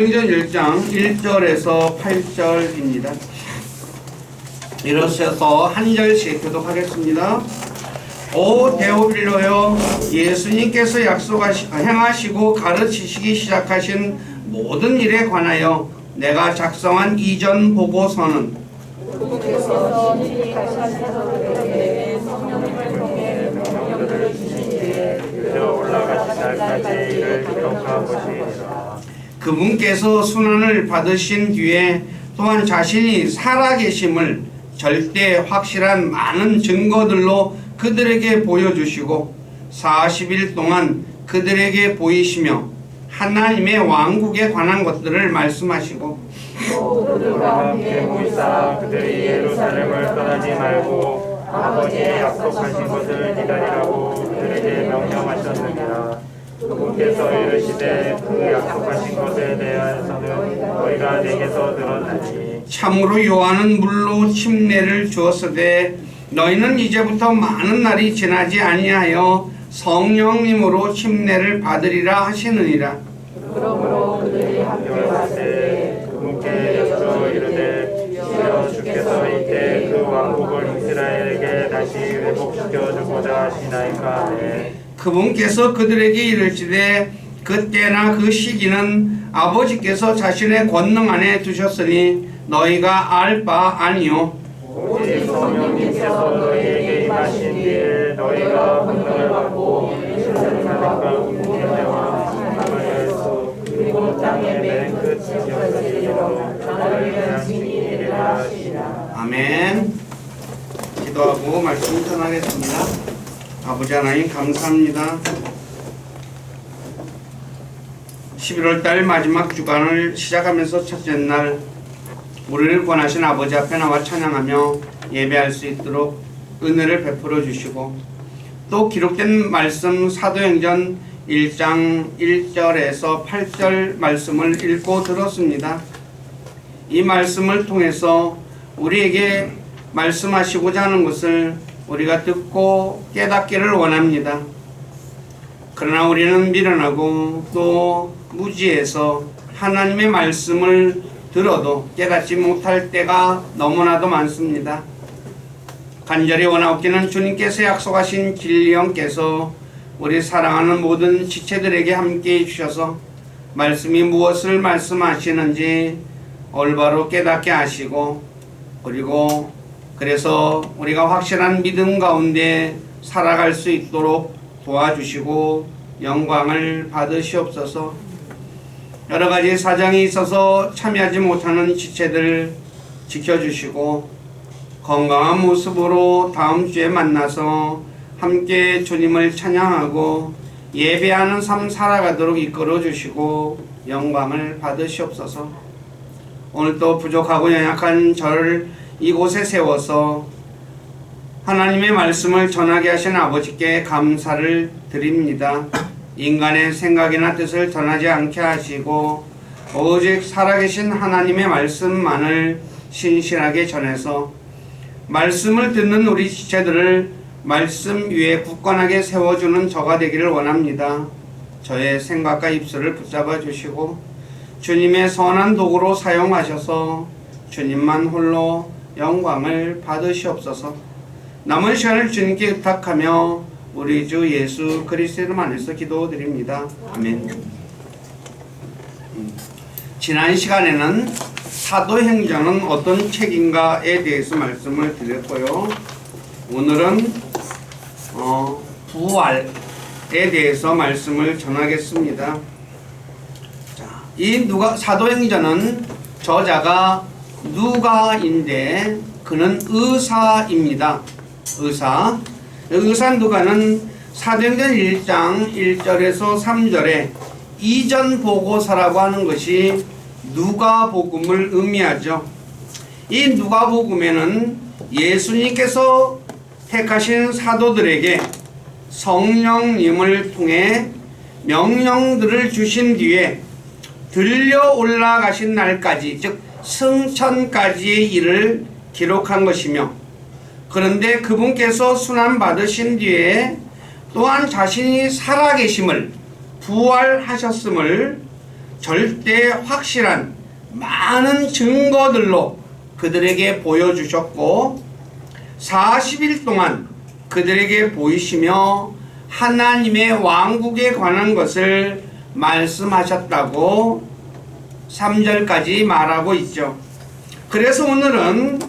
사도행전 1장 1절에서 8절입니다. 일어서서 한 절씩 교독하겠습니다. 오 데오빌로여, 예수님께서 행하시고 가르치시기 시작하신 모든 일에 관하여 내가 작성한 이전 보고서는 올라가신 날까지 이를 기록하시리라. 그분께서 순환을 받으신 뒤에 또한 자신이 살아계심을 절대 확실한 많은 증거들로 그들에게 보여주시고 40일 동안 그들에게 보이시며 하나님의 왕국에 관한 것들을 말씀하시고 그들과 함께 모이사 그들이 예루살렘을 떠나지 말고 아버지의 약속하신 것을 기다리라고 그들에게 명령하셨느니라. 그분께서 이르시되 그 약속하신 것에 대하여서는 너희가 내게서 들었나니 참으로 요한은 물로 침례를 주었으되 너희는 이제부터 많은 날이 지나지 아니하여 성령님으로 침례를 받으리라 하시느니라. 그러므로 그들이 함께 왔을 때 그분께 여쭈어 이르되 주여 주께서 이때 그 왕국을 이스라엘에게 다시 회복시켜 주고자 하시나이까 하네. 그분께서 그들에게 이르시되 그때나 그 시기는 아버지께서 자신의 권능 안에 두셨으니 너희가 알 바 아니요 오직 성령님께서 너희에게 임하신 뒤에 너희가 권능을 받고 하나님과 공동체와 하나님께서 그리고 땅의 맨 끝 지역까지 이르러 너희를 향하신 일이라 하시라. 아멘. 기도하고 말씀 전하겠습니다. 아버지 하나님 감사합니다. 11월달 마지막 주간을 시작하면서 첫째 날 우리를 권하신 아버지 앞에 나와 찬양하며 예배할 수 있도록 은혜를 베풀어 주시고 또 기록된 말씀 사도행전 1장 1절에서 8절 말씀을 읽고 들었습니다. 이 말씀을 통해서 우리에게 말씀하시고자 하는 것을 우리가 듣고 깨닫기를 원합니다. 그러나 우리는 미련하고 또 무지해서 하나님의 말씀을 들어도 깨닫지 못할 때가 너무나도 많습니다. 간절히 원하옵기는 주님께서 약속하신 진리형께서 우리 사랑하는 모든 지체들에게 함께해 주셔서 말씀이 무엇을 말씀하시는지 올바로 깨닫게 하시고 그리고 그래서 우리가 확실한 믿음 가운데 살아갈 수 있도록 도와주시고 영광을 받으시옵소서. 여러 가지 사정이 있어서 참여하지 못하는 지체들 지켜주시고 건강한 모습으로 다음 주에 만나서 함께 주님을 찬양하고 예배하는 삶 살아가도록 이끌어 주시고 영광을 받으시옵소서. 오늘도 부족하고 연약한 저를 이곳에 세워서 하나님의 말씀을 전하게 하신 아버지께 감사를 드립니다. 인간의 생각이나 뜻을 전하지 않게 하시고 오직 살아계신 하나님의 말씀만을 신실하게 전해서 말씀을 듣는 우리 지체들을 말씀 위에 굳건하게 세워주는 저가 되기를 원합니다. 저의 생각과 입술을 붙잡아 주시고 주님의 선한 도구로 사용하셔서 주님만 홀로 영광을 받으시옵소서. 남은 시간을 주님께 의탁하며 우리 주 예수 그리스도 이름 안에서 기도드립니다. 아멘. 지난 시간에는 사도행전은 어떤 책인가에 대해서 말씀을 드렸고요. 오늘은 부활에 대해서 말씀을 전하겠습니다. 이 사도행전은 저자가 누가인데 그는 의사입니다. 의사 누가는 사도행전 1장 1절에서 3절에 이전 보고서라고 하는 것이 누가복음을 의미하죠. 이 누가복음에는 예수님께서 택하신 사도들에게 성령님을 통해 명령들을 주신 뒤에 들려 올라가신 날까지 즉 승천까지의 일을 기록한 것이며 그런데 그분께서 순환받으신 뒤에 또한 자신이 살아계심을 부활하셨음을 절대 확실한 많은 증거들로 그들에게 보여주셨고 40일 동안 그들에게 보이시며 하나님의 왕국에 관한 것을 말씀하셨다고 3절까지 말하고 있죠. 그래서 오늘은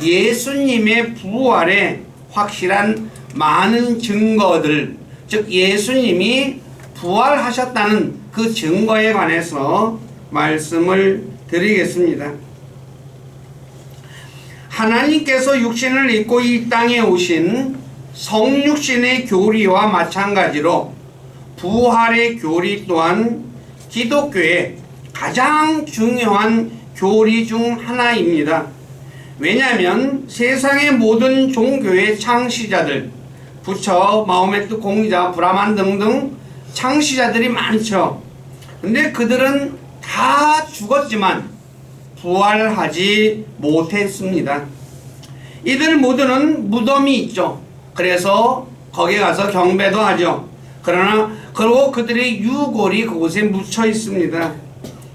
예수님의 부활에 확실한 많은 증거들, 즉 예수님이 부활하셨다는 그 증거에 관해서 말씀을 드리겠습니다. 하나님께서 육신을 입고 이 땅에 오신 성육신의 교리와 마찬가지로 부활의 교리 또한 기독교의 가장 중요한 교리 중 하나입니다. 왜냐하면 세상의 모든 종교의 창시자들, 부처, 마호메트, 공자, 브라만 등등 창시자들이 많죠. 근데 그들은 다 죽었지만 부활하지 못했습니다. 이들 모두는 무덤이 있죠. 그래서 거기에 가서 경배도 하죠. 그리고 그들의 유골이 그곳에 묻혀 있습니다.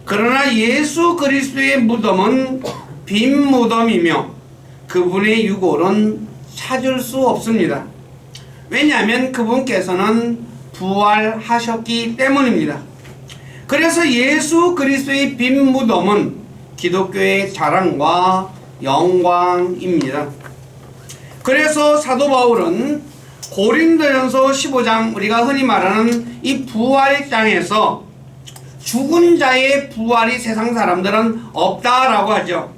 그러나 예수 그리스도의 무덤은 빈 무덤이며 그분의 유골은 찾을 수 없습니다. 왜냐하면 그분께서는 부활하셨기 때문입니다. 그래서 예수 그리스도의 빈 무덤은 기독교의 자랑과 영광입니다. 그래서 사도 바울은 고린도전서 15장, 우리가 흔히 말하는 이 부활장에서 죽은 자의 부활이 세상 사람들은 없다라고 하죠.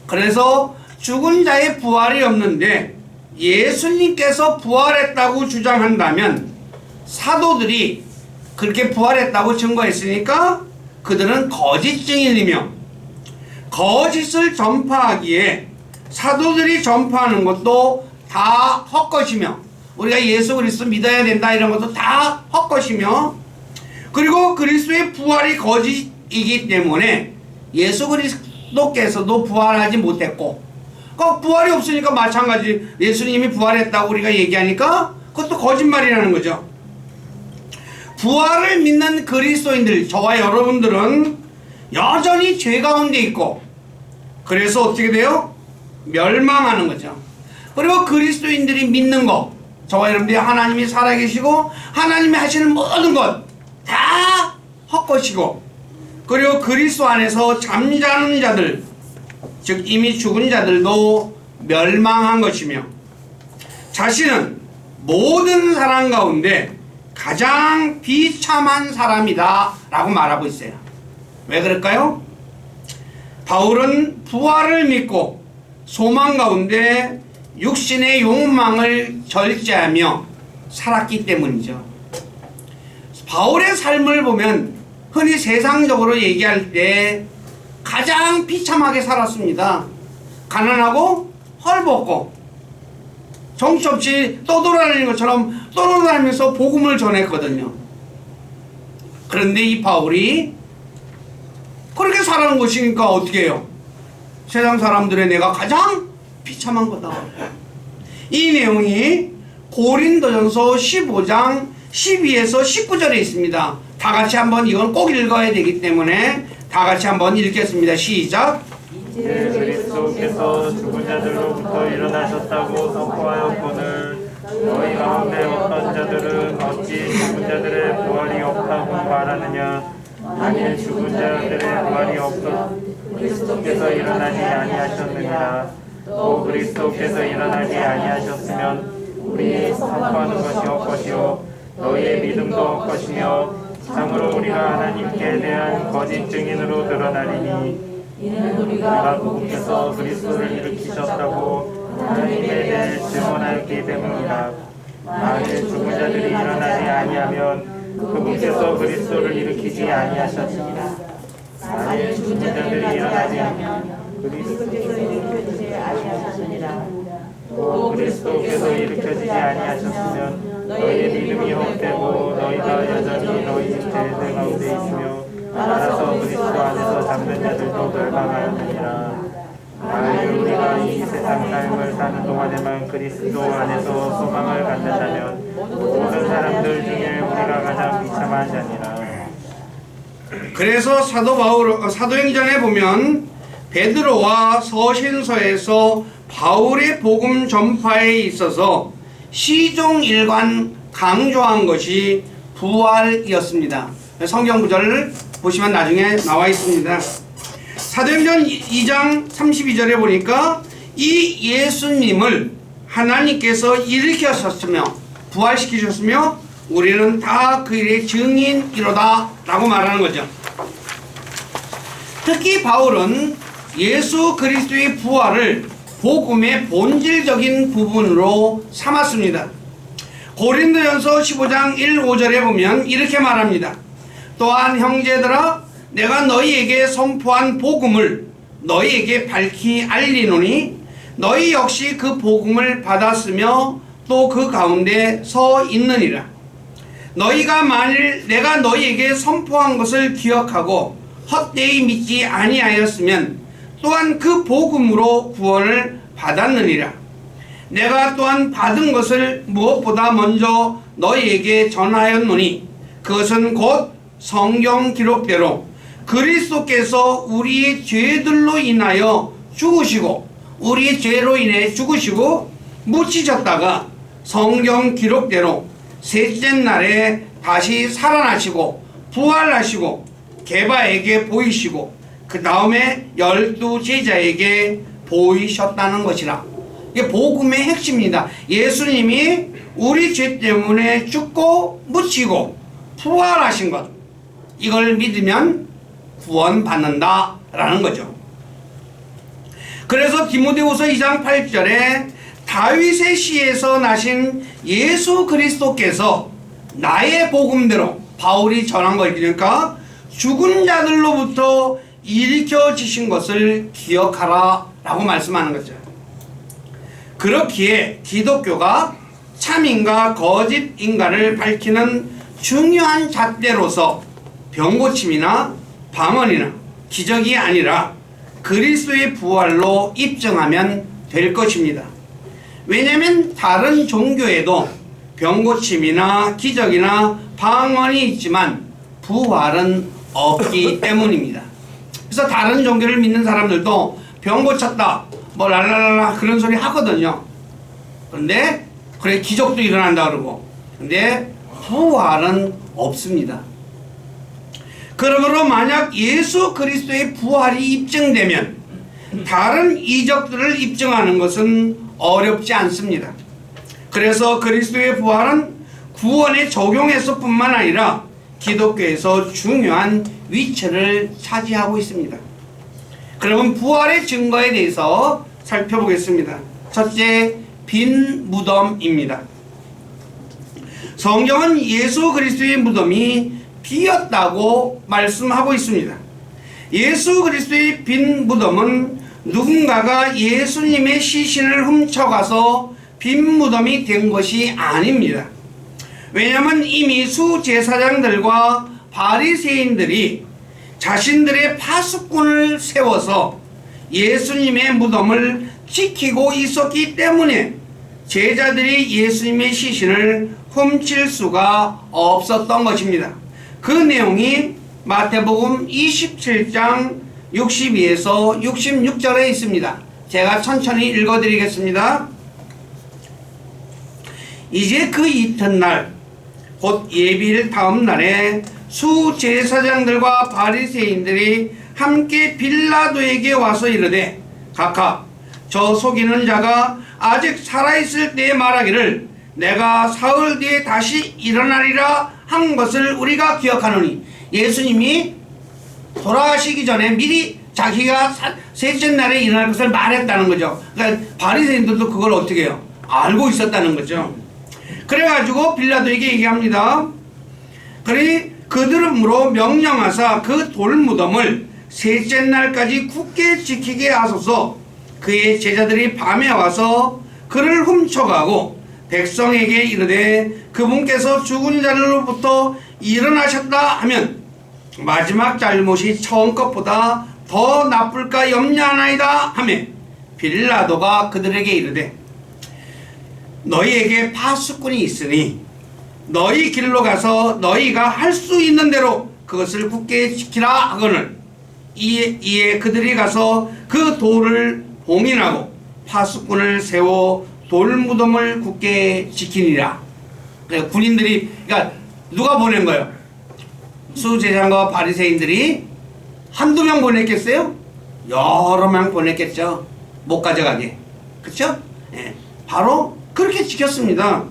그래서 죽은 자의 부활이 없는데 예수님께서 부활했다고 주장한다면 사도들이 그렇게 부활했다고 증거했으니까 그들은 거짓 증인이며 거짓을 전파하기에 사도들이 전파하는 것도 다 헛것이며 우리가 예수 그리스도 믿어야 된다 이런 것도 다 헛것이며 그리고 그리스도의 부활이 거짓이기 때문에 예수 그리스도께서도 부활하지 못했고 부활이 없으니까 마찬가지 예수님이 부활했다고 우리가 얘기하니까 그것도 거짓말이라는 거죠. 부활을 믿는 그리스도인들, 저와 여러분들은 여전히 죄 가운데 있고 그래서 어떻게 돼요? 멸망하는 거죠. 그리고 그리스도인들이 믿는 것, 저와 여러분들이 하나님이 살아계시고 하나님이 하시는 모든 것 다 헛것이고 그리고 그리스도 안에서 잠자는 자들, 즉 이미 죽은 자들도 멸망한 것이며 자신은 모든 사람 가운데 가장 비참한 사람이다 라고 말하고 있어요. 왜 그럴까요? 바울은 부활을 믿고 소망 가운데 육신의 욕망을 절제하며 살았기 때문이죠. 바울의 삶을 보면 흔히 세상적으로 얘기할 때 가장 비참하게 살았습니다. 가난하고 헐벗고 정신없이 떠돌아다니는 것처럼 떠돌아다니면서 복음을 전했거든요. 그런데 이 바울이 그렇게 살아는 것이니까 어떻게 해요? 세상 사람들의 내가 가장 비참한 거다. 이 내용이 고린도전서 15장 12에서 19절에 있습니다. 다 같이 한번 이건 꼭 읽어야 되기 때문에 다 같이 한번 읽겠습니다. 시작. 이제 그리스도께서 죽은 자들로부터 일어나셨다고 선포하였거늘 너희 가운데 어떤 자들은 어찌 죽은 자들의 부활이 없다고 말하느냐. 만일 죽은 자들의 부활이 없어 그리스도께서 일어나지 아니하셨느니라. 또 그리스도께서 일어나지 아니하셨으면 우리의 선포하는 것이 헛것이요 너희의 믿음도 헛것이며 참으로 우리가 하나님께 대한 거짓 증인으로 드러나리니 이는 우리가 그분께서 그리스도를 일으키셨다고 하나님에 대해 증언하였기 때문이라. 만일 죽은 자들이 일어나지 아니하면 그분께서 그리스도를 일으키지 아니하셨느니라. 만일 죽은 자들이 일어나지 아니하면 그리스도께서 일으키지 아니하셨느니라. 또 그리스도께서 일으켜지지 아니하셨으면 너희의 믿음이 헛되고 너희가 여전히 너희 죄들 가운데 있으며 따라서 그리스도 안에서 잠든 자들도 멸망하였느니라. 만일 우리가 이 세상 삶을 사는 동안에만 그리스도 안에서 소망을 갖는다면 모든 사람들 중에 우리가 가장 비참한 자니라. 그래서 사도행전에 보면 베드로와 서신서에서 바울의 복음 전파에 있어서 시종일관 강조한 것이 부활이었습니다. 성경 구절을 보시면 나중에 나와 있습니다. 사도행전 2장 32절에 보니까 이 예수님을 하나님께서 일으키셨으며 부활시키셨으며 우리는 다 그 일의 증인이로다 라고 말하는 거죠. 특히 바울은 예수 그리스도의 부활을 복음의 본질적인 부분으로 삼았습니다. 고린도전서 15장 1, 5절에 보면 이렇게 말합니다. 또한 형제들아 내가 너희에게 선포한 복음을 너희에게 밝히 알리노니 너희 역시 그 복음을 받았으며 또 그 가운데 서 있느니라. 너희가 만일 내가 너희에게 선포한 것을 기억하고 헛되이 믿지 아니하였으면 또한 그 복음으로 구원을 받았느니라. 내가 또한 받은 것을 무엇보다 먼저 너희에게 전하였노니 그것은 곧 성경 기록대로 그리스도께서 우리의 죄들로 인하여 죽으시고 우리의 죄로 인해 죽으시고 묻히셨다가 성경 기록대로 셋째 날에 다시 살아나시고 부활하시고 게바에게 보이시고 그 다음에 12 제자에게 보이셨다는 것이라. 이게 복음의 핵심입니다. 예수님이 우리 죄 때문에 죽고 묻히고 부활하신 것, 이걸 믿으면 구원받는다 라는 거죠. 그래서 디모데후서 2장 8절에 다윗의 씨에서 나신 예수 그리스도께서 나의 복음대로 바울이 전한 거니까 죽은 자들로부터 일으켜지신 것을 기억하라 라고 말씀하는 거죠. 그렇기에 기독교가 참인과 거짓인가를 밝히는 중요한 잣대로서 병고침이나 방언이나 기적이 아니라 그리스도의 부활로 입증하면 될 것입니다. 왜냐하면 다른 종교에도 병고침이나 기적이나 방언이 있지만 부활은 없기 때문입니다. 그래서 다른 종교를 믿는 사람들도 병 고쳤다 뭐 랄랄랄라 그런 소리 하거든요. 그런데 그래 기적도 일어난다 그러고 근데 부활은 없습니다. 그러므로 만약 예수 그리스도의 부활이 입증되면 다른 이적들을 입증하는 것은 어렵지 않습니다. 그래서 그리스도의 부활은 구원에 적용해서 뿐만 아니라 기독교에서 중요한 위치를 차지하고 있습니다. 그러면 부활의 증거에 대해서 살펴보겠습니다. 첫째, 빈 무덤입니다. 성경은 예수 그리스도의 무덤이 비었다고 말씀하고 있습니다. 예수 그리스도의 빈 무덤은 누군가가 예수님의 시신을 훔쳐가서 빈 무덤이 된 것이 아닙니다. 왜냐하면 이미 수제사장들과 바리새인들이 자신들의 파수꾼을 세워서 예수님의 무덤을 지키고 있었기 때문에 제자들이 예수님의 시신을 훔칠 수가 없었던 것입니다. 그 내용이 마태복음 27장 62에서 66절에 있습니다. 제가 천천히 읽어드리겠습니다. 이제 그 이튿날 곧 예비일 다음 날에 수제사장들과 바리새인들이 함께 빌라도에게 와서 이르되 각하 저 속이는 자가 아직 살아있을 때에 말하기를 내가 사흘 뒤에 다시 일어나리라 한 것을 우리가 기억하노니 예수님이 돌아가시기 전에 미리 자기가 셋째 날에 일어날 것을 말했다는 거죠. 그러니까 바리새인들도 그걸 어떻게 해요? 알고 있었다는 거죠. 그래가지고 빌라도에게 얘기합니다. 그러니 그들음으로 명령하사 그 돌무덤을 셋째 날까지 굳게 지키게 하소서. 그의 제자들이 밤에 와서 그를 훔쳐가고 백성에게 이르되 그분께서 죽은 자들로부터 일어나셨다 하면 마지막 잘못이 처음 것보다 더 나쁠까 염려하나이다 하매 빌라도가 그들에게 이르되 너희에게 파수꾼이 있으니 너희 길로 가서 너희가 할 수 있는 대로 그것을 굳게 지키라 하거늘 이에 그들이 가서 그 돌을 봉인하고 파수꾼을 세워 돌무덤을 굳게 지키니라. 그러니까 군인들이, 그러니까 누가 보낸 거예요? 수제사장과 바리새인들이 한두 명 보냈겠어요? 여러 명 보냈겠죠. 못 가져가게. 그렇죠? 예, 바로 그렇게 지켰습니다.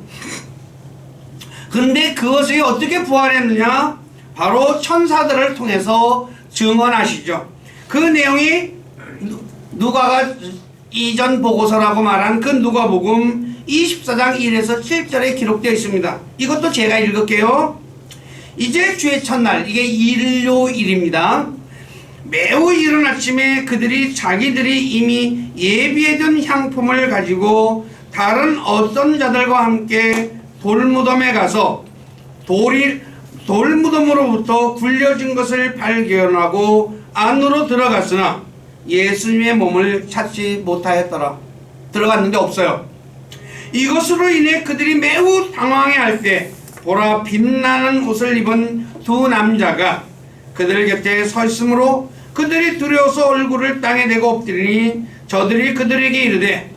근데 그것이 어떻게 부활했느냐? 바로 천사들을 통해서 증언하시죠. 그 내용이 누가가 이전 보고서라고 말한 그 누가복음 24장 1에서 7절에 기록되어 있습니다. 이것도 제가 읽을게요. 이제 주의 첫날, 이게 일요일입니다. 매우 이른 아침에 그들이 자기들이 이미 예비해둔 향품을 가지고 다른 어떤 자들과 함께 돌무덤에 가서 돌무덤으로부터 굴려진 것을 발견하고 안으로 들어갔으나 예수님의 몸을 찾지 못하였더라. 들어갔는데 없어요. 이것으로 인해 그들이 매우 당황해할 때 보라, 빛나는 옷을 입은 두 남자가 그들 곁에 서 있으므로 그들이 두려워서 얼굴을 땅에 대고 엎드리니 저들이 그들에게 이르되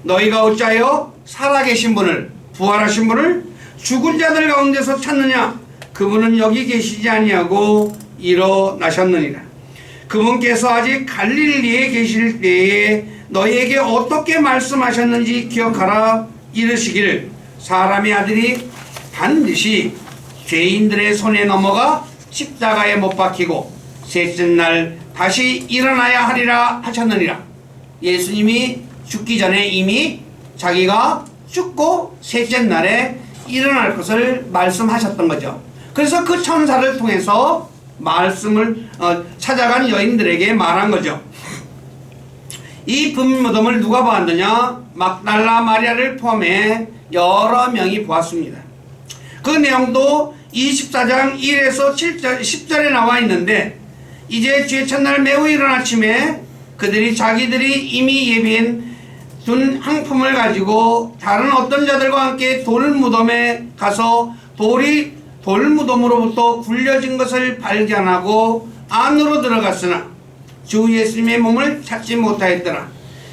너희가 어찌하여 살아계신 분을, 부활하신 분을 죽은 자들 가운데서 찾느냐? 그분은 여기 계시지 아니하고 일어나셨느니라. 그분께서 아직 갈릴리에 계실 때에 너희에게 어떻게 말씀하셨는지 기억하라. 이르시기를 사람의 아들이 반드시 죄인들의 손에 넘어가 십자가에 못 박히고 셋째 날 다시 일어나야 하리라 하셨느니라. 예수님이 죽기 전에 이미 자기가 죽고 셋째 날에 일어날 것을 말씀하셨던 거죠. 그래서 그 천사를 통해서 말씀을 찾아간 여인들에게 말한 거죠. 이 분무덤을 누가 보았느냐? 막달라 마리아를 포함해 여러 명이 보았습니다. 그 내용도 24장 1에서 7절, 10절에 나와 있는데 이제 주의 첫날 매우 이른 아침에 그들이 자기들이 이미 예비한 둔 향품을 가지고 다른 어떤 자들과 함께 돌무덤에 가서 돌무덤으로부터 굴려진 것을 발견하고 안으로 들어갔으나 주 예수님의 몸을 찾지 못하였더라.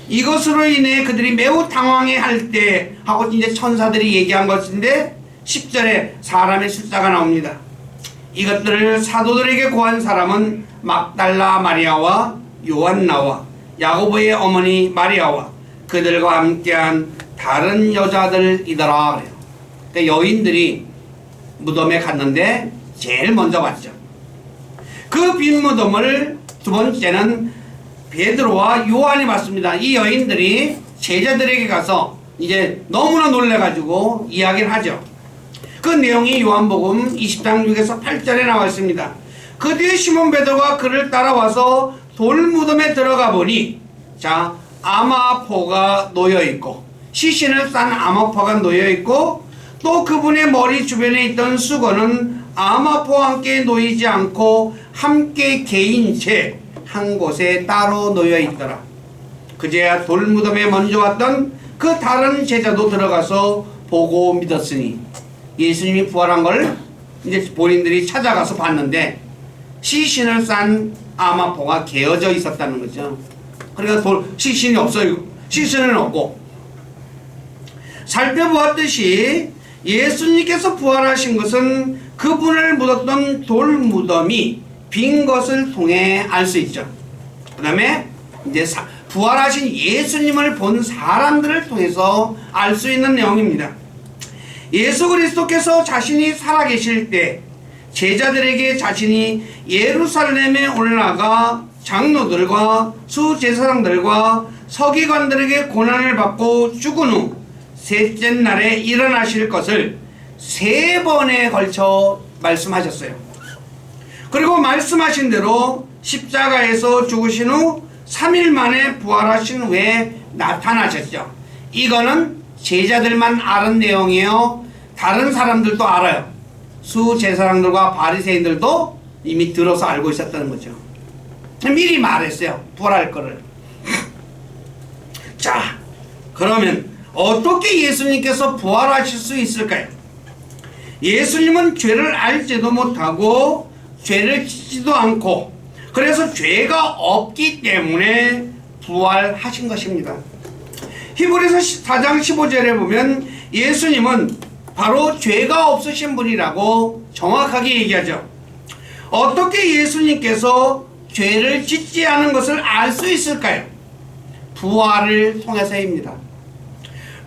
이것으로 인해 그들이 매우 당황해 할 때 하고 이제 천사들이 얘기한 것인데 10절에 사람의 숫자가 나옵니다. 이것들을 사도들에게 고한 사람은 막달라 마리아와 요한나와 야고보의 어머니 마리아와 그들과 함께한 다른 여자들이더라 그래요. 그러니까 여인들이 무덤에 갔는데 제일 먼저 왔죠. 그 빈 무덤을 두 번째는 베드로와 요한이 봤습니다. 이 여인들이 제자들에게 가서 이제 너무나 놀래가지고 이야기를 하죠. 그 내용이 요한복음 20장 6에서 8절에 나와 있습니다. 그 뒤에 시몬 베드로가 그를 따라와서 돌무덤에 들어가 보니 자, 아마포가 놓여있고 시신을 싼 아마포가 놓여있고 또 그분의 머리 주변에 있던 수건은 아마포와 함께 놓이지 않고 함께 개인 채 한 곳에 따로 놓여있더라. 그제야 돌무덤에 먼저 왔던 그 다른 제자도 들어가서 보고 믿었으니 예수님이 부활한 걸 이제 본인들이 찾아가서 봤는데 시신을 싼 아마포가 개어져 있었다는 거죠. 그러니까 시신이 없어요. 시신은 없고 살펴보았듯이 예수님께서 부활하신 것은 그분을 묻었던 돌무덤이 빈 것을 통해 알 수 있죠. 그 다음에 이제 부활하신 예수님을 본 사람들을 통해서 알 수 있는 내용입니다. 예수 그리스도께서 자신이 살아계실 때 제자들에게 자신이 예루살렘에 올라가 장로들과 수제사장들과 서기관들에게 고난을 받고 죽은 후 셋째 날에 일어나실 것을 3번에 걸쳐 말씀하셨어요. 그리고 말씀하신 대로 십자가에서 죽으신 후 3일 만에 부활하신 후에 나타나셨죠. 이거는 제자들만 아는 내용이에요. 다른 사람들도 알아요. 수제사장들과 바리새인들도 이미 들어서 알고 있었다는 거죠. 미리 말했어요. 부활할 거를. 자, 그러면 어떻게 예수님께서 부활하실 수 있을까요? 예수님은 죄를 알지도 못하고 죄를 짓지도 않고 그래서 죄가 없기 때문에 부활하신 것입니다. 히브리서 4장 15절에 보면 예수님은 바로 죄가 없으신 분이라고 정확하게 얘기하죠. 어떻게 예수님께서 죄를 짓지 않은 것을 알 수 있을까요? 부활을 통해서입니다.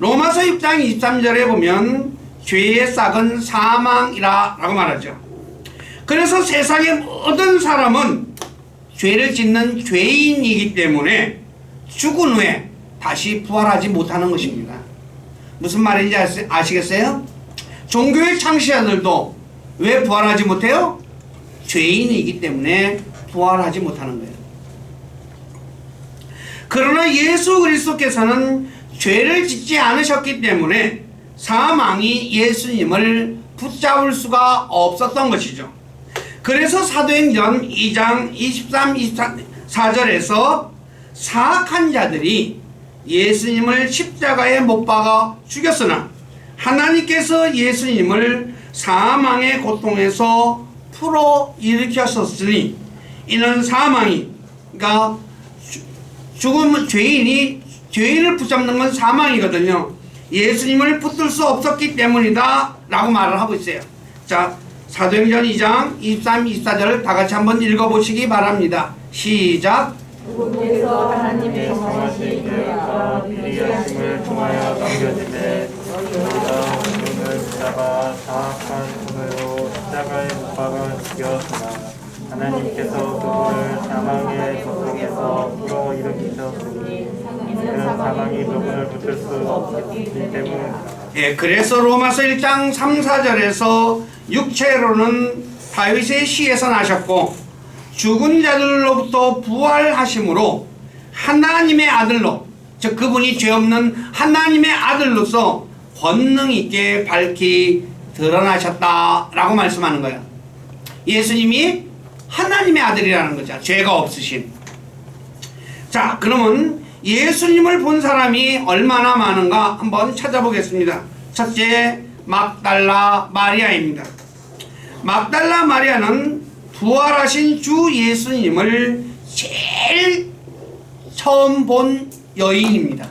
로마서 6장 23절에 보면 죄의 싹은 사망이라 라고 말하죠. 그래서 세상의 모든 사람은 죄를 짓는 죄인이기 때문에 죽은 후에 다시 부활하지 못하는 것입니다. 무슨 말인지 아시겠어요? 종교의 창시자들도 왜 부활하지 못해요? 죄인이기 때문에 부활하지 못하는 거예요. 그러나 예수 그리스도께서는 죄를 짓지 않으셨기 때문에 사망이 예수님을 붙잡을 수가 없었던 것이죠. 그래서 사도행전 2장 23, 24절에서 사악한 자들이 예수님을 십자가에 못 박아 죽였으나 하나님께서 예수님을 사망의 고통에서 풀어 일으켰었으니 이는 사망이, 그러니까 죽음, 죄인을 붙잡는 건 사망이거든요. 예수님을 붙들 수 없었기 때문이다 라고 말을 하고 있어요. 자, 사도행전 2장 23, 24절을 다 같이 한번 읽어보시기 바랍니다. 시작. 누구께서 하나님의 성하신 계획과 비리하심을 통하여 넘겨지되 너희가 우리를 붙잡아 사악한 손으로 십자가에 못 박아 죽였으나 하나님께서 그분을 사망의 고통에서 풀어 일으키셨으니 이는 사망이 그분을 붙들 수 없기 때문입니다. 예, 그래서 로마서 1장 3, 4절에서 육체로는 다윗의 씨에서 나셨고 죽은 자들로부터 부활하심으로 하나님의 아들로, 즉 그분이 죄 없는 하나님의 아들로서 권능 있게 밝히 드러나셨다라고 말씀하는 거예요. 예수님이 하나님의 아들이라는 거죠. 죄가 없으신. 자, 그러면 예수님을 본 사람이 얼마나 많은가 한번 찾아보겠습니다. 첫째, 막달라 마리아입니다. 막달라 마리아는 부활하신 주 예수님을 제일 처음 본 여인입니다.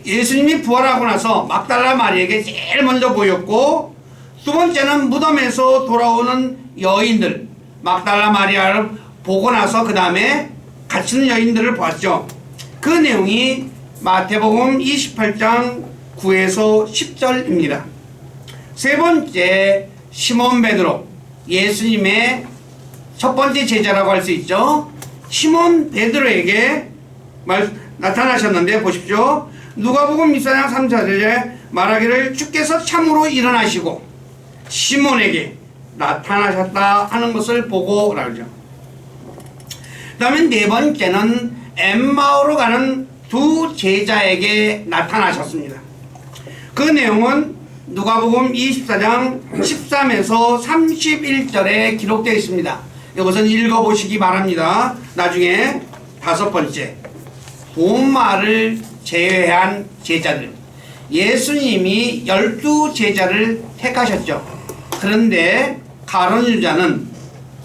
예수님이 부활하고 나서 막달라 마리아에게 제일 먼저 보였고, 두 번째는 무덤에서 돌아오는 여인들, 막달라 마리아를 보고 나서 그 다음에 갇히는 여인들을 봤죠. 그 내용이 마태복음 28장 9에서 10절입니다. 세 번째, 시몬 베드로, 예수님의 첫 번째 제자라고 할 수 있죠. 시몬 베드로에게 나타나셨는데 보십시오. 누가복음 24장 3, 4절에 말하기를 주께서 참으로 일어나시고 시몬에게 나타나셨다 하는 것을 보고 라죠. 그 다음에 네 번째는 엠마오로 가는 두 제자에게 나타나셨습니다. 그 내용은 누가복음 24장 13에서 31절에 기록되어 있습니다. 이것은 읽어보시기 바랍니다. 나중에 다섯 번째, 도마를 제외한 제자들. 예수님이 12제자를 택하셨죠. 그런데 가룟 유다는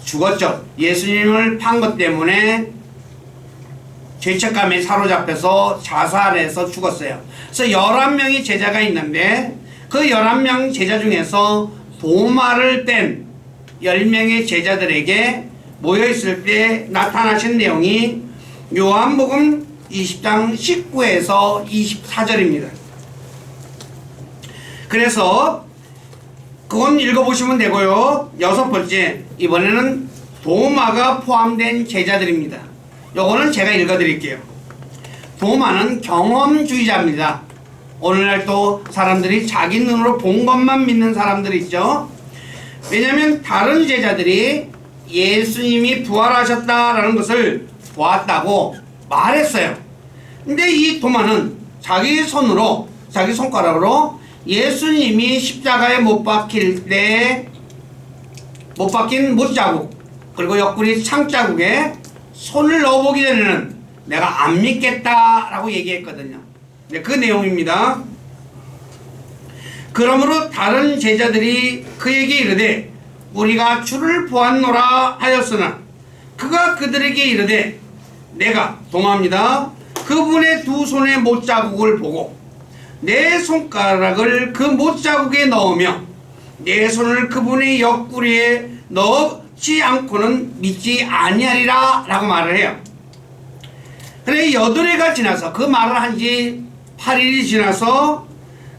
죽었죠. 예수님을 판 것 때문에 죄책감에 사로잡혀서 자살해서 죽었어요. 그래서 11명의 제자가 있는데 그 11명 제자 중에서 도마를 뗀 10명의 제자들에게 모여있을 때 나타나신 내용이 요한복음 20장 19에서 24절입니다. 그래서 그건 읽어보시면 되고요. 여섯 번째, 이번에는 도마가 포함된 제자들입니다. 요거는 제가 읽어드릴게요. 도마는 경험주의자입니다. 오늘날 또 사람들이 자기 눈으로 본 것만 믿는 사람들이 있죠. 왜냐하면 다른 제자들이 예수님이 부활하셨다라는 것을 보았다고 말했어요. 근데 이 도마는 자기 손가락으로 예수님이 십자가에 못 박힐 때 못 박힌 못자국 그리고 옆구리 창자국에 손을 넣어보기 전에는 내가 안 믿겠다라고 얘기했거든요. 네, 그 내용입니다. 그러므로 다른 제자들이 그에게 이르되 우리가 주를 보았노라 하였으나 그가 그들에게 이르되 내가 도마입니다. 그분의 두 손의 못자국을 보고 내 손가락을 그 못자국에 넣으며 내 손을 그분의 옆구리에 넣지 않고는 믿지 아니하리라 라고 말을 해요. 그래 8해가 지나서 그 말을 한 지 8일이 지나서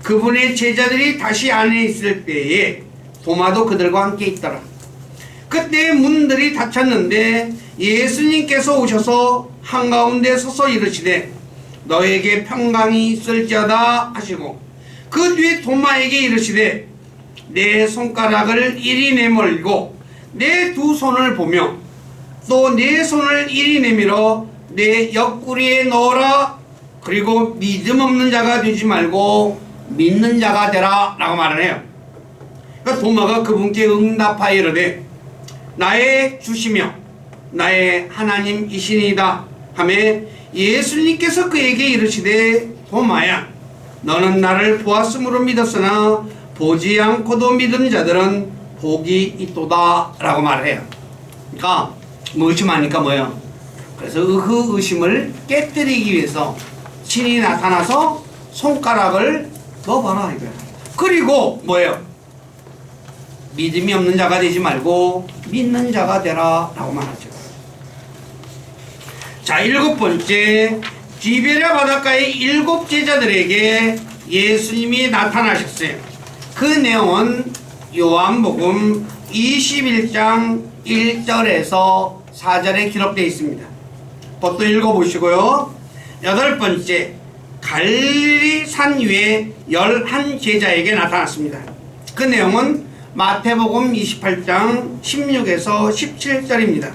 그분의 제자들이 다시 안에 있을 때에 도마도 그들과 함께 있더라. 그때 문들이 닫혔는데 예수님께서 오셔서 한가운데 서서 이르시되 너에게 평강이 있을지어다 하시고 그 뒤에 도마에게 이르시되 내 손가락을 이리 내밀고 내 두 손을 보며 또 내 손을 이리 내밀어 내 옆구리에 넣어라. 그리고 믿음 없는 자가 되지 말고 믿는 자가 되라 라고 말을 해요. 그러니까 도마가 그분께 응답하여 이르되 나의 주시며 나의 하나님이시니이다 하매 예수님께서 그에게 이르시되 도마야 너는 나를 보았으므로 믿었으나 보지 않고도 믿은 자들은 복이 있도다 라고 말을 해요. 그러니까 의심하니까 뭐예요? 그래서 그 의심을 깨뜨리기 위해서 신이 나타나서 손가락을 넣어봐라 이거야. 그리고 뭐예요? 믿음이 없는 자가 되지 말고 믿는 자가 되라 라고 말하죠. 자, 7번째, 디베랴 바닷가의 7 제자들에게 예수님이 나타나셨어요. 그 내용은 요한복음 21장 1절에서 4절에 기록되어 있습니다. 그것도 읽어보시고요. 8번째, 갈릴리 산 위에 11 제자에게 나타났습니다. 그 내용은 마태복음 28장 16에서 17절입니다.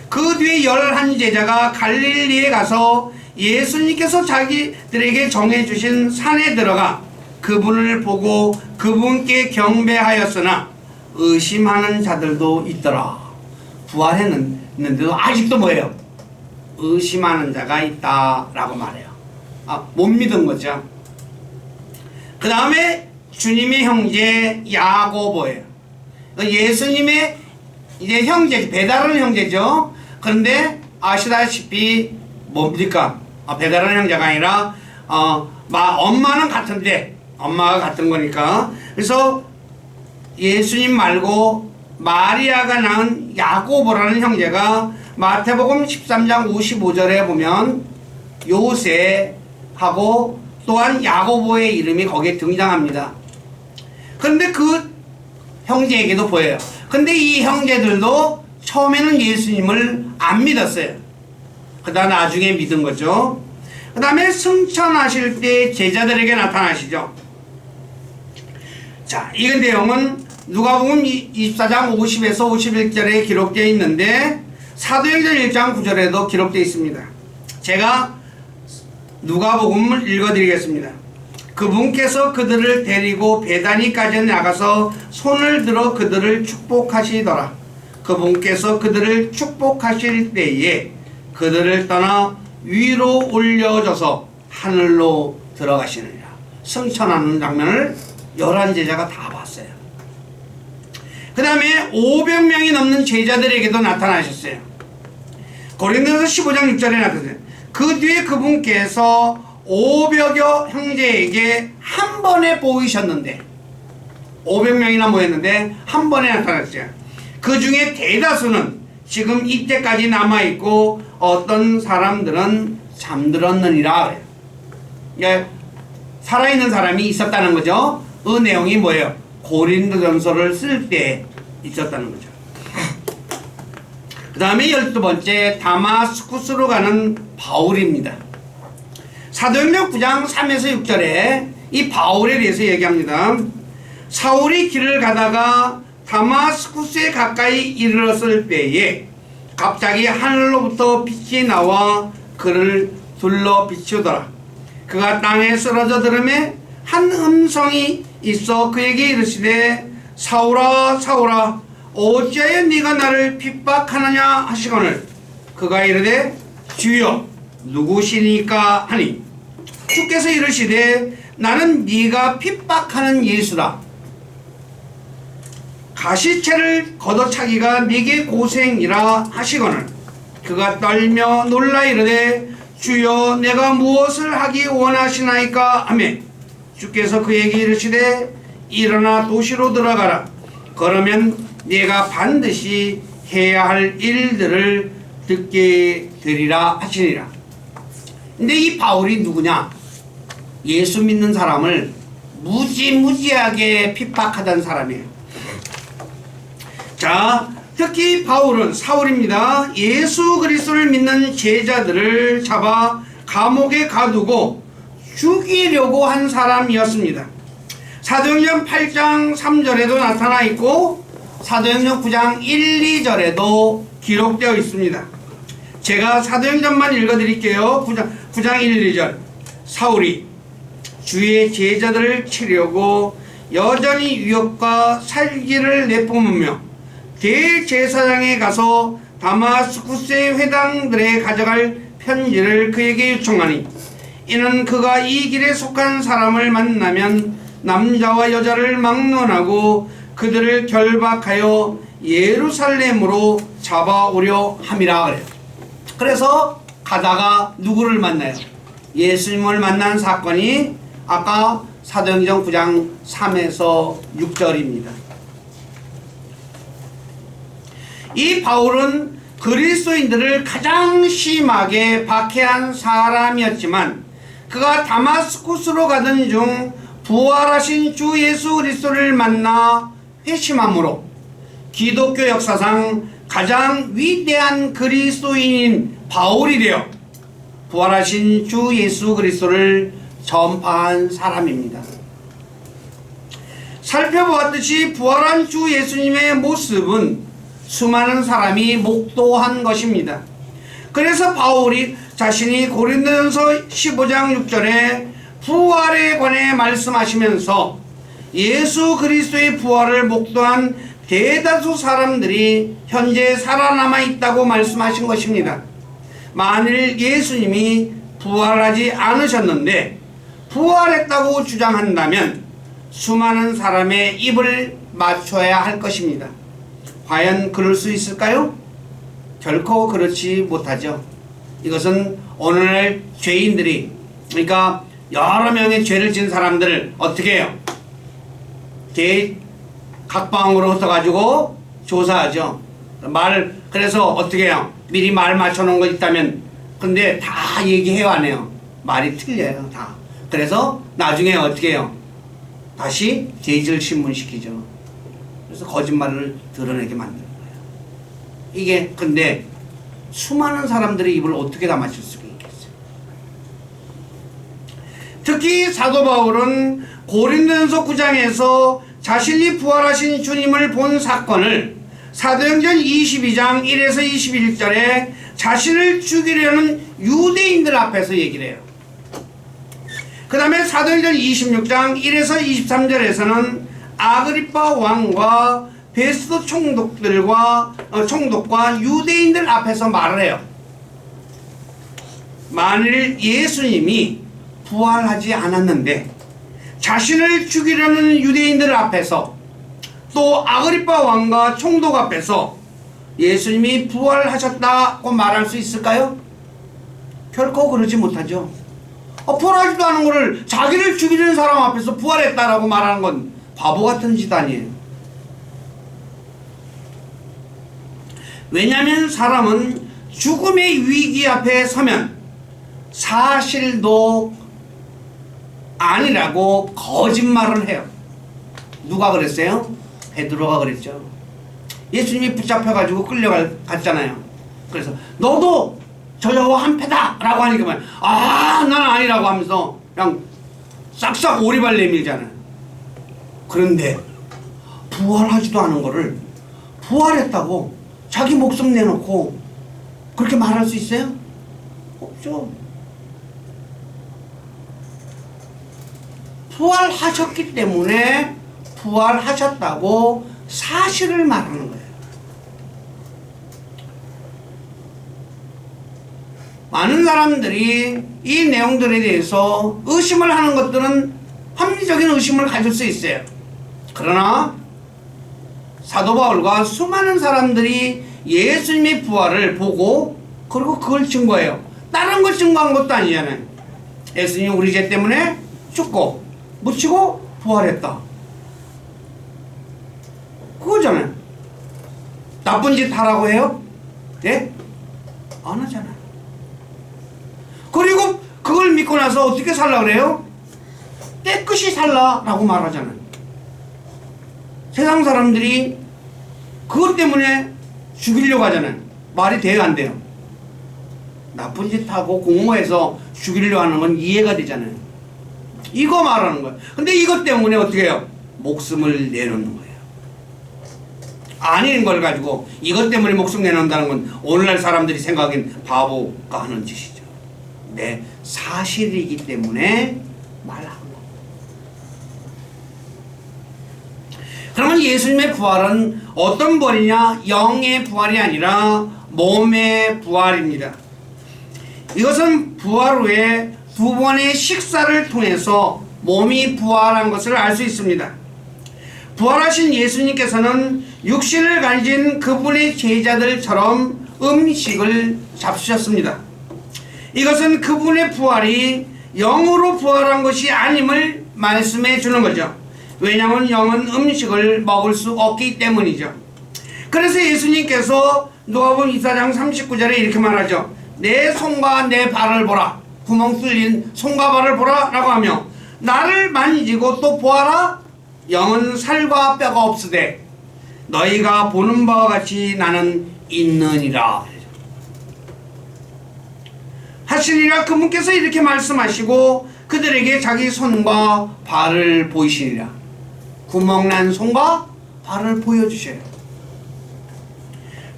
그 뒤에 11 제자가 갈릴리에 가서 예수님께서 자기들에게 정해주신 산에 들어가 그분을 보고 그분께 경배하였으나 의심하는 자들도 있더라. 부활했는데도 아직도 뭐예요? 의심하는 자가 있다라고 말해요. 못 믿은 거죠. 그 다음에 주님의 형제 야고보예요. 예수님의 이제 형제, 배다른 형제죠. 그런데 아시다시피 뭡니까? 배다른 형제가 아니라 엄마는 같은데 엄마가 같은 거니까. 그래서 예수님 말고 마리아가 낳은 야고보라는 형제가 마태복음 13장 55절에 보면 요새하고 또한 야고보의 이름이 거기에 등장합니다. 그런데 그 형제에게도 보여요. 근데 이 형제들도 처음에는 예수님을 안 믿었어요. 그러다 나중에 믿은 거죠. 그 다음에 승천하실 때 제자들에게 나타나시죠. 자, 이 내용은 누가복음 24장 50에서 51절에 기록되어 있는데 사도행전 1장 9절에도 기록되어 있습니다. 제가 누가복음을 읽어드리겠습니다. 그분께서 그들을 데리고 베다니까지 나가서 손을 들어 그들을 축복하시더라. 그분께서 그들을 축복하실 때에 그들을 떠나 위로 올려져서 하늘로 들어가시느니라. 승천하는 장면을 11 제자가 다 봤어요. 그 다음에 500명이 넘는 제자들에게도 나타나셨어요. 고린도서 15장 6절에 나타났어요. 그 뒤에 그분께서 500여 형제에게 한 번에 보이셨는데 500명이나 모였는데 한 번에 나타났어요. 그 중에 대다수는 지금 이때까지 남아있고 어떤 사람들은 잠들었느니라. 그러니까 살아있는 사람이 있었다는 거죠. 그 내용이 뭐예요? 고린도전서를 쓸 때 있었다는 거죠. 그 다음에 12번째, 다마스쿠스로 가는 바울입니다. 사도행전 9장 3에서 6절에 이 바울에 대해서 얘기합니다. 사울이 길을 가다가 다마스쿠스에 가까이 이르렀을 때에 갑자기 하늘로부터 빛이 나와 그를 둘러 비추더라. 그가 땅에 쓰러져 들음에 한 음성이 있어 그에게 이르시되 사울아 사울아 어찌하여 네가 나를 핍박하느냐 하시거늘 그가 이르되 주여 누구시니까 하니 주께서 이르시되 나는 네가 핍박하는 예수라. 가시채를 걷어차기가 네게 고생이라 하시거늘 그가 떨며 놀라 이르되 주여 내가 무엇을 하기 원하시나이까 하매 주께서 그에게 이르시되 일어나 도시로 들어가라. 그러면 네가 반드시 해야 할 일들을 듣게 되리라 하시니라. 근데 이 바울이 누구냐? 예수 믿는 사람을 무지무지하게 핍박하던 사람이에요. 자, 특히 바울은 사울입니다. 예수 그리스도를 믿는 제자들을 잡아 감옥에 가두고 죽이려고 한 사람이었습니다. 사도행전 8장 3절에도 나타나 있고 사도행전 9장 1, 2절에도 기록되어 있습니다. 제가 사도행전만 읽어드릴게요. 9장 1, 2절. 사울이 주의 제자들을 치려고 여전히 유혹과 살기를 내뿜으며 대제사장에 가서 다마스쿠스의 회당들에 가져갈 편지를 그에게 요청하니 이는 그가 이 길에 속한 사람을 만나면 남자와 여자를 막론하고 그들을 결박하여 예루살렘으로 잡아오려 함이라 그래요. 그래서 가다가 누구를 만나요? 예수님을 만난 사건이 아까 사도행전 9장 3에서 6절입니다. 이 바울은 그리스도인들을 가장 심하게 박해한 사람이었지만 그가 다마스쿠스로 가던 중 부활하신 주 예수 그리스도를 만나 회심함으로 기독교 역사상 가장 위대한 그리스도인인 바울이 되어 부활하신 주 예수 그리스도를 전파한 사람입니다. 살펴보았듯이 부활한 주 예수님의 모습은 수많은 사람이 목도한 것입니다. 그래서 바울이 자신이 고린도전서 15장 6절에 부활에 관해 말씀하시면서 예수 그리스도의 부활을 목도한 대다수 사람들이 현재 살아남아 있다고 말씀하신 것입니다. 만일 예수님이 부활하지 않으셨는데 부활했다고 주장한다면 수많은 사람의 입을 맞춰야 할 것입니다. 과연 그럴 수 있을까요? 결코 그렇지 못하죠. 이것은 오늘날 죄인들이, 그러니까 여러 명의 죄를 지은 사람들을 어떻게 해요? 각방으로 흩어가지고 조사하죠. 그래서 어떻게 해요? 미리 말 맞춰놓은 거 있다면, 근데 다 얘기해요, 안 해요? 말이 틀려요, 다. 그래서 나중에 어떻게 해요? 다시 죄질 신문시키죠. 그래서 거짓말을 드러내게 만드는 거예요. 이게 근데 수많은 사람들의 입을 어떻게 다 맞출 수가 있겠어요? 특히 사도 바울은 고린도전서 9장에서 자신이 부활하신 주님을 본 사건을 사도행전 22장 1에서 21절에 자신을 죽이려는 유대인들 앞에서 얘기를 해요. 그 다음에 사도행전 26장 1에서 23절에서는 아그리파 왕과 베스도 총독과 유대인들 앞에서 말을 해요. 만일 예수님이 부활하지 않았는데 자신을 죽이려는 유대인들 앞에서 또 아그리파 왕과 총독 앞에서 예수님이 부활하셨다고 말할 수 있을까요? 결코 그러지 못하죠. 부활하지도 않은 것을 자기를 죽이는 사람 앞에서 부활했다라고 말하는 건 바보 같은 짓 아니에요. 왜냐하면 사람은 죽음의 위기 앞에 서면 사실도 아니라고 거짓말을 해요. 누가 그랬어요? 베드로가 그랬죠. 예수님이 붙잡혀가지고 끌려갔잖아요. 그래서 너도 저 여호와 한패다 라고 하니까 난 아니라고 하면서 그냥 싹싹 오리발 내밀잖아요. 그런데 부활하지도 않은 거를 부활했다고 자기 목숨 내놓고 그렇게 말할 수 있어요? 없죠. 부활하셨기 때문에 부활하셨다고 사실을 말하는 거예요. 많은 사람들이 이 내용들에 대해서 의심을 하는 것들은 합리적인 의심을 가질 수 있어요. 그러나 사도 바울과 수많은 사람들이 예수님의 부활을 보고 그리고 그걸 증거해요. 다른 걸 증거한 것도 아니잖아요. 예수님이 우리 죄 때문에 죽고 묻히고 부활했다. 그거잖아요. 나쁜 짓 하라고 해요? 예? 안 하잖아요. 그리고 그걸 믿고 나서 어떻게 살라 그래요? 깨끗이 살라라고 말하잖아요. 세상 사람들이 그것 때문에 죽이려고 하잖아요. 말이 돼요, 안 돼요? 나쁜 짓 하고 공모해서 죽이려고 하는 건 이해가 되잖아요. 이거 말하는 거예요. 근데 이것 때문에 어떻게 해요? 목숨을 내놓는 거예요. 아닌 걸 가지고 이것 때문에 목숨 내놓는다는 건 오늘날 사람들이 생각하기엔 바보가 하는 짓이죠. 네, 사실이기 때문에 말하는 거예요. 그러면 예수님의 부활은 어떤 부활이냐? 영의 부활이 아니라 몸의 부활입니다. 이것은 부활 후에 두 번의 식사를 통해서 몸이 부활한 것을 알 수 있습니다. 부활하신 예수님께서는 육신을 가진 그분의 제자들처럼 음식을 잡수셨습니다. 이것은 그분의 부활이 영으로 부활한 것이 아님을 말씀해 주는 거죠. 왜냐하면 영은 음식을 먹을 수 없기 때문이죠. 그래서 예수님께서 누가복음 24장 39절에 이렇게 말하죠. 내 손과 내 발을 보라. 구멍 뚫린 손과 발을 보라 라고 하며 나를 만지고 또 보아라. 영은 살과 뼈가 없으되 너희가 보는 바와 같이 나는 있느니라 하시니라. 그분께서 이렇게 말씀하시고 그들에게 자기 손과 발을 보이시니라. 구멍난 손과 발을 보여주셔요.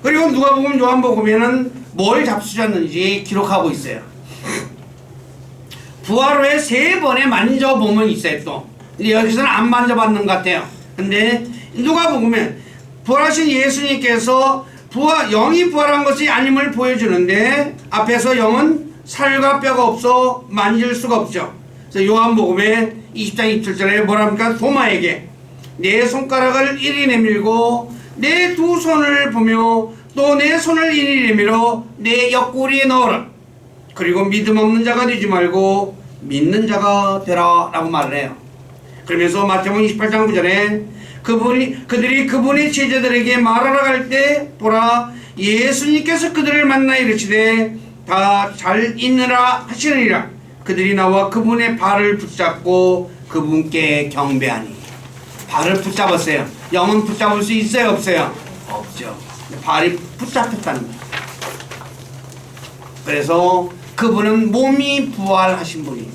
그리고 누가복음 요한복음에는 뭘 잡수셨는지 기록하고 있어요. 부활 후에 3번의 만져보면 있어요. 또 여기서는 안 만져봤는 것 같아요. 근데 누가복음에 부활하신 예수님께서 영이 부활한 것이 아님을 보여주는데 앞에서 영은 살과 뼈가 없어 만질 수가 없죠. 그래서 요한복음에 20장 27절에 뭐랍니까? 도마에게 내 손가락을 이리 내밀고 내 두 손을 보며 또 내 손을 이리 내밀어 내 옆구리에 넣어라. 그리고 믿음 없는 자가 되지 말고 믿는 자가 되라 라고 말을 해요. 그러면서 마태복음 28장 9절에 그들이 그분의 제자들에게 말하러 갈 때 보라 예수님께서 그들을 만나 이르시되 다 잘 있느라 하시느니라. 그들이 나와 그분의 발을 붙잡고 그분께 경배하니. 발을 붙잡았어요. 영은 붙잡을 수 있어요, 없어요? 없죠. 발이 붙잡혔다는 거예요. 그래서 그분은 몸이 부활하신 분이에요.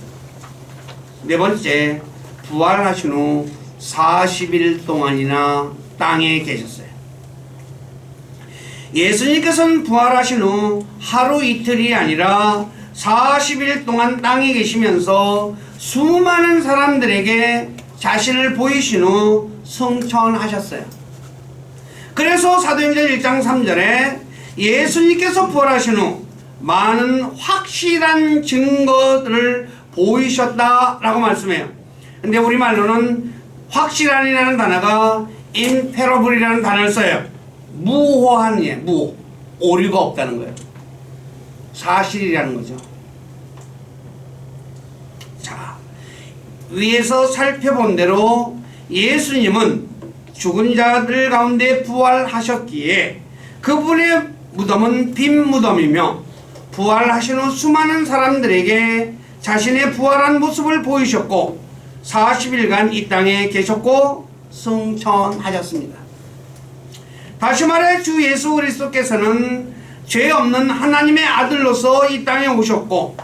네 번째, 부활하신 후 40일 동안이나 땅에 계셨어요. 예수님께서는 부활하신 후 하루 이틀이 아니라 40일 동안 땅에 계시면서 수많은 사람들에게 자신을 보이신 후 승천하셨어요. 그래서 사도행전 1장 3절에 예수님께서 부활하신 후 많은 확실한 증거들을 보이셨다라고 말씀해요. 근데 우리말로는 확실한이라는 단어가 imperable이라는 단어를 써요. 무호한 예, 무호. 오류가 없다는 거예요. 사실이라는 거죠. 자, 위에서 살펴본 대로 예수님은 죽은 자들 가운데 부활하셨기에 그분의 무덤은 빈 무덤이며 부활하신 후 수많은 사람들에게 자신의 부활한 모습을 보이셨고 40일간 이 땅에 계셨고 승천하셨습니다. 다시 말해 주 예수 그리스도께서는 죄 없는 하나님의 아들로서 이 땅에 오셨고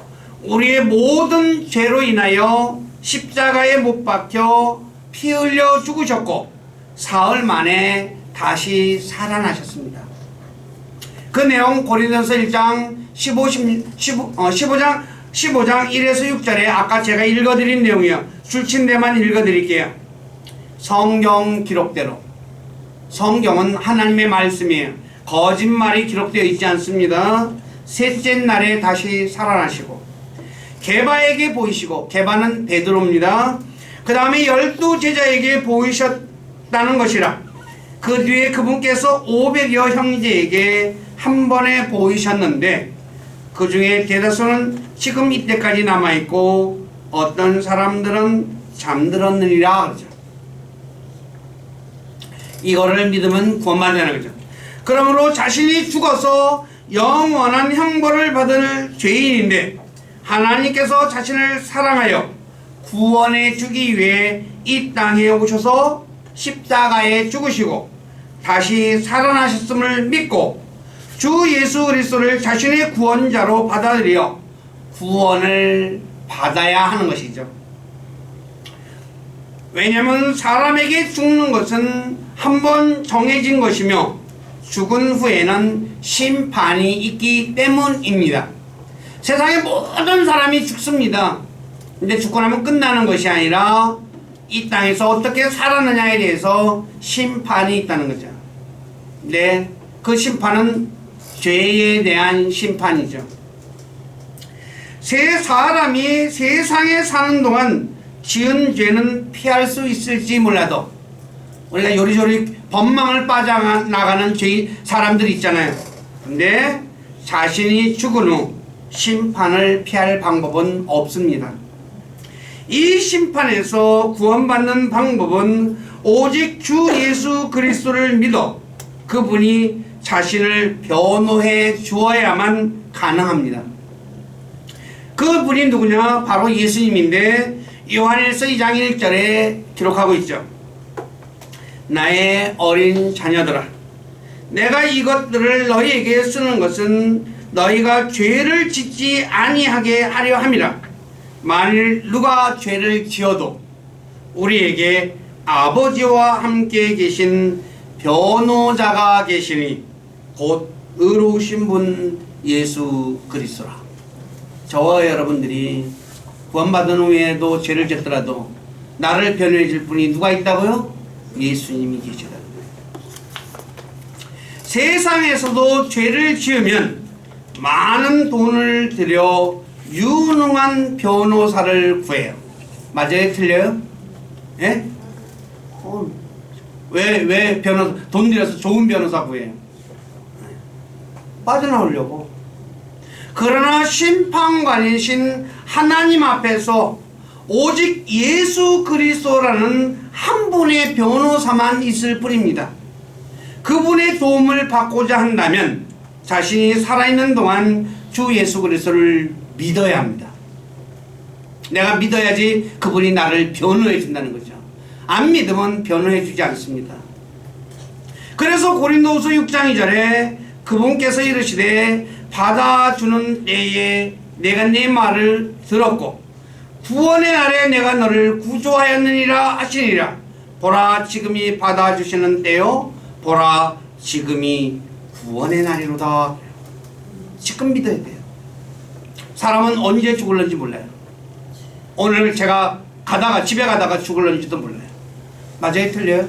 우리의 모든 죄로 인하여 십자가에 못 박혀 피 흘려 죽으셨고 사흘 만에 다시 살아나셨습니다. 그 내용 고린도서 1장 15장 1에서 6절에 아까 제가 읽어드린 내용이요. 줄친데만 읽어드릴게요. 성경 기록대로. 성경은 하나님의 말씀이에요. 거짓말이 기록되어 있지 않습니다. 셋째 날에 다시 살아나시고 게바에게 보이시고, 게바는 베드로입니다. 그 다음에 12 제자에게 보이셨다는 것이라. 그 뒤에 그분께서 500여 형제에게 한 번에 보이셨는데 그 중에 대다수는 지금 이때까지 남아있고 어떤 사람들은 잠들었느니라 그러죠. 이거를 믿으면 구원받는다는 거죠. 그러므로 자신이 죽어서 영원한 형벌을 받을 죄인인데 하나님께서 자신을 사랑하여 구원해 주기 위해 이 땅에 오셔서 십자가에 죽으시고 다시 살아나셨음을 믿고 주 예수 그리스도를 자신의 구원자로 받아들여 구원을 받아야 하는 것이죠. 왜냐하면 사람에게 죽는 것은 한 번 정해진 것이며 죽은 후에는 심판이 있기 때문입니다. 세상의 모든 사람이 죽습니다. 근데 죽고 나면 끝나는 것이 아니라 이 땅에서 어떻게 살았느냐에 대해서 심판이 있다는 거죠. 네, 그 심판은 죄에 대한 심판이죠. 세 사람이 세상에 사는 동안 지은 죄는 피할 수 있을지 몰라도 우리가 요리조리 법망을 빠져나가는 죄인 사람들이 있잖아요. 근데 자신이 죽은 후 심판을 피할 방법은 없습니다. 이 심판에서 구원받는 방법은 오직 주 예수 그리스도를 믿어 그분이 자신을 변호해 주어야만 가능합니다. 그분이 누구냐? 바로 예수님인데 요한일서 2장 1절에 기록하고 있죠. 나의 어린 자녀들아, 내가 이것들을 너희에게 쓰는 것은 너희가 죄를 짓지 아니하게 하려 함이라. 만일 누가 죄를 지어도 우리에게 아버지와 함께 계신 변호자가 계시니 곧 의로우신 분 예수 그리스도라. 저와 여러분들이 구원받은 후에도 죄를 짓더라도 나를 변호해 줄 분이 누가 있다고요? 예수님이 계시다는 거예요. 세상에서도 죄를 지으면 많은 돈을 들여 유능한 변호사를 구해요. 맞아요? 틀려요? 예? 왜 변호사 돈 들여서 좋은 변호사 구해요? 빠져나오려고. 그러나 심판관이신 하나님 앞에서 오직 예수 그리스도라는 한 분의 변호사만 있을 뿐입니다. 그분의 도움을 받고자 한다면 자신이 살아있는 동안 주 예수 그리스도를 믿어야 합니다. 내가 믿어야지 그분이 나를 변호해 준다는 거죠. 안 믿으면 변호해 주지 않습니다. 그래서 고린도후서 6장 2절에 그분께서 이르시되 받아주는 때에 내가 네 말을 들었고 구원의 날에 내가 너를 구조하였느니라 하시니라. 보라 지금이 받아주시는 때요, 보라 지금이 구원의 날이로다. 지금 믿어야 돼요. 사람은 언제 죽을는지 몰라요. 오늘 제가 집에 가다가 죽을는지도 몰라요. 맞아요? 틀려요?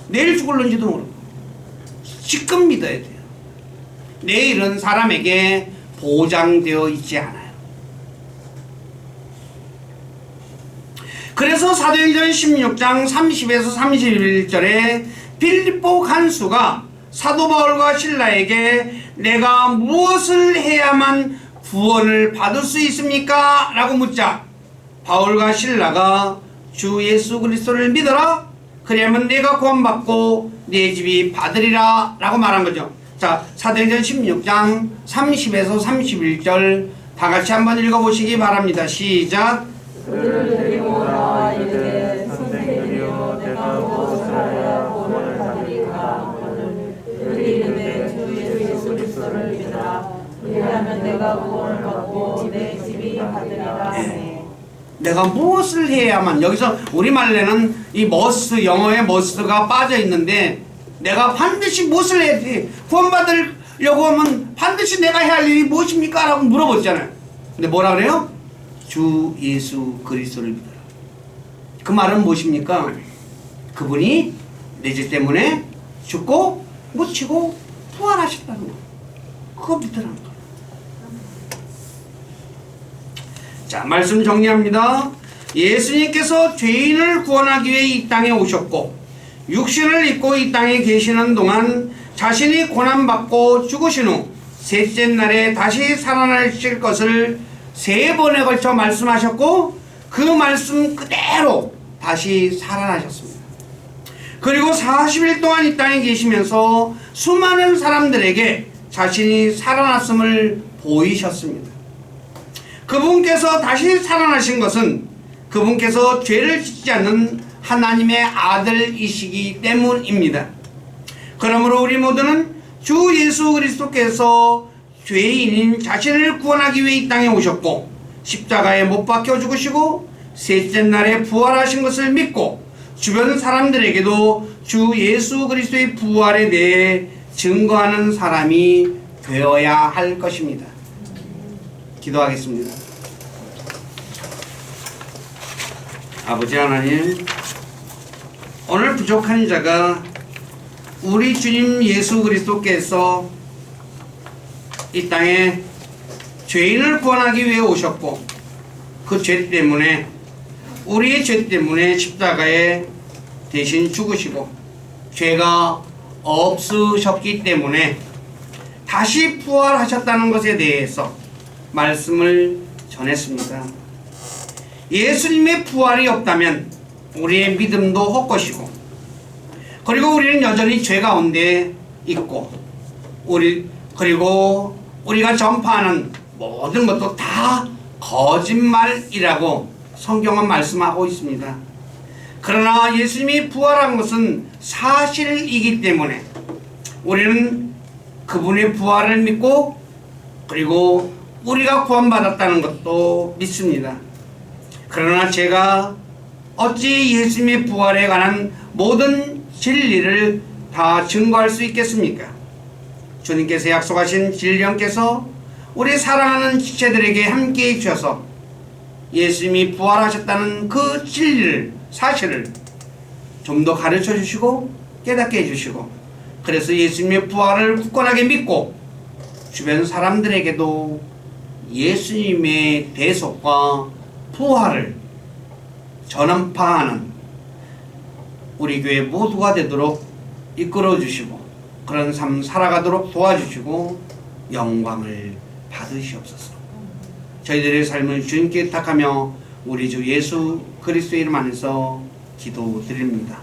내일 죽을는지도 모르고 지금 믿어야 돼요. 내일은 사람에게 보장되어 있지 않아요. 그래서 사도행전 16장 30에서 31절에 빌립보 간수가 사도 바울과 실라에게 내가 무엇을 해야만 구원을 받을 수 있습니까? 라고 묻자 바울과 실라가 주 예수 그리스도를 믿어라. 그래야만 내가 구원받고 내 집이 받으리라 라고 말한 거죠. 자, 사도행전 16장 30에서 31절 다 같이 한번 읽어보시기 바랍니다. 시작. 그를 데리고 나와 이르되 선생님이여 내가 무엇을 하여야 구원을 받으리까 하거늘 그들이 이르되 주 예수 그리스도를 믿으라. 그리하면 내가 구원을 받고 내 집이 받으리라 하네. 내가 무엇을 해야만, 여기서 우리말로는 이 머스트, 영어의 머스트가 빠져 있는데 내가 반드시 무엇을 해야 돼? 구원받으려고 하면 반드시 내가 해야 할 일이 무엇입니까? 라고 물어보잖아요. 근데 뭐라 그래요? 주 예수 그리스도를 믿어라. 그 말은 무엇입니까? 그분이 내 죄 때문에 죽고 묻히고 부활하셨다는 거. 그거 믿으라는 거. 자, 말씀 정리합니다. 예수님께서 죄인을 구원하기 위해 이 땅에 오셨고 육신을 입고 이 땅에 계시는 동안 자신이 고난받고 죽으신 후 셋째 날에 다시 살아나실 것을 3번에 걸쳐 말씀하셨고 그 말씀 그대로 다시 살아나셨습니다. 그리고 40일 동안 이 땅에 계시면서 수많은 사람들에게 자신이 살아났음을 보이셨습니다. 그분께서 다시 살아나신 것은 그분께서 죄를 짓지 않는 하나님의 아들이시기 때문입니다. 그러므로 우리 모두는 주 예수 그리스도께서 죄인인 자신을 구원하기 위해 이 땅에 오셨고 십자가에 못 박혀 죽으시고 셋째 날에 부활하신 것을 믿고 주변 사람들에게도 주 예수 그리스도의 부활에 대해 증거하는 사람이 되어야 할 것입니다. 기도하겠습니다. 아버지 하나님, 오늘 부족한 자가 우리 주님 예수 그리스도께서 이 땅에 죄인을 구원하기 위해 오셨고 그 죄 때문에 우리의 죄 때문에 십자가에 대신 죽으시고 죄가 없으셨기 때문에 다시 부활하셨다는 것에 대해서 말씀을 전했습니다. 예수님의 부활이 없다면 우리의 믿음도 헛것이고 그리고 우리는 여전히 죄 가운데 있고 그리고 우리가 전파하는 모든 것도 다 거짓말이라고 성경은 말씀하고 있습니다. 그러나 예수님이 부활한 것은 사실이기 때문에 우리는 그분의 부활을 믿고 그리고 우리가 구원받았다는 것도 믿습니다. 그러나 제가 어찌 예수님의 부활에 관한 모든 진리를 다 증거할 수 있겠습니까? 주님께서 약속하신 진리형께서 우리 사랑하는 지체들에게 함께해 주셔서 예수님이 부활하셨다는 그 진리를, 사실을 좀 더 가르쳐 주시고 깨닫게 해주시고 그래서 예수님의 부활을 굳건하게 믿고 주변 사람들에게도 예수님의 대속과 부활을 전파하는 우리 교회 모두가 되도록 이끌어 주시고 그런 삶 살아가도록 도와주시고 영광을 받으시옵소서. 저희들의 삶을 주님께 탁하며 우리 주 예수 그리스도의 이름 안에서 기도드립니다.